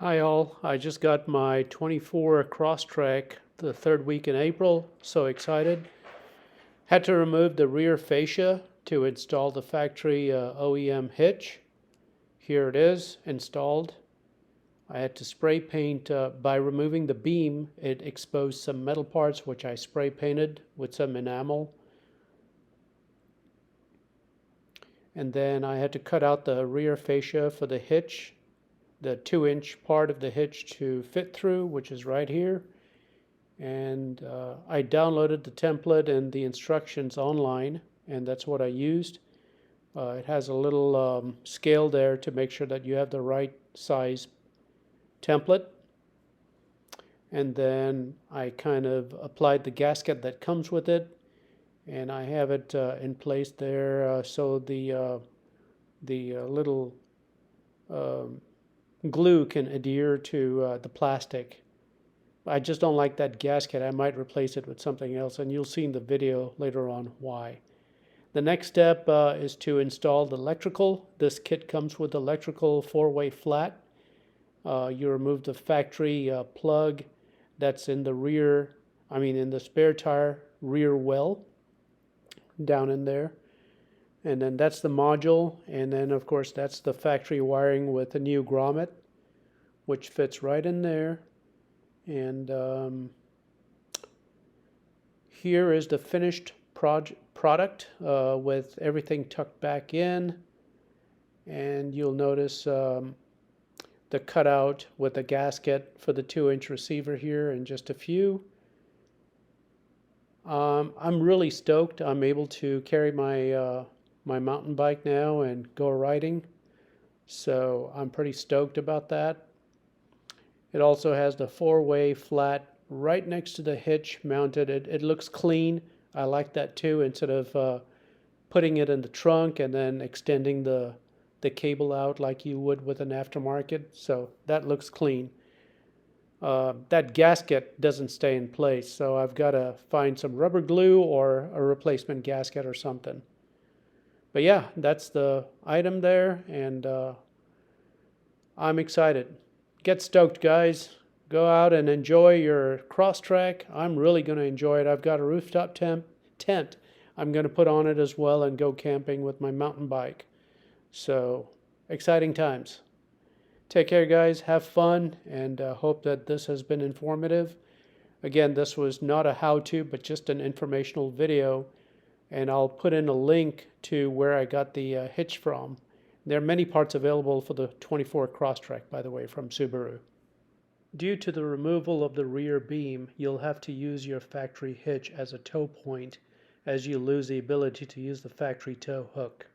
Hi all, I just got my 24 Crosstrek the third week in April, so excited. Had to remove the rear fascia to install the factory OEM hitch. Here it is, installed. I had to spray paint, by removing the beam, it exposed some metal parts which I spray painted with some enamel. And then I had to cut out the rear fascia for the hitch, the 2-inch part of the hitch to fit through, which is right here. And I downloaded the template and the instructions online, and that's what I used. It has a little scale there to make sure that you have the right size template. And then I kind of applied the gasket that comes with it, and I have it in place there so the little glue can adhere to the plastic. I just don't like that gasket. I might replace it with something else, and you'll see in the video later on why. The next step is to install the electrical. This kit comes with electrical 4-way flat. You remove the factory plug that's in the rear, in the spare tire rear well down in there. And then that's the module, and then of course that's the factory wiring with a new grommet, which fits right in there. And here is the finished product with everything tucked back in. And you'll notice the cutout with the gasket for the 2-inch receiver here and just a few. I'm really stoked. I'm able to carry my my mountain bike now and go riding. So I'm pretty stoked about that. It also has the 4-way flat right next to the hitch mounted. It looks clean. I like that too, instead of putting it in the trunk and then extending the cable out like you would with an aftermarket. So that looks clean. That gasket doesn't stay in place, so I've got to find some rubber glue or a replacement gasket or something. But yeah, that's the item there, and I'm excited. Get stoked, guys. Go out and enjoy your Crosstrek. I'm really going to enjoy it. I've got a rooftop tent I'm going to put on it as well and go camping with my mountain bike. So, exciting times. Take care, guys. Have fun, and hope that this has been informative. Again, this was not a how-to, but just an informational video. And I'll put in a link to where I got the hitch from. There are many parts available for the 24 Crosstrek, by the way, from Subaru. Due to the removal of the rear beam, you'll have to use your factory hitch as a tow point, as you lose the ability to use the factory tow hook.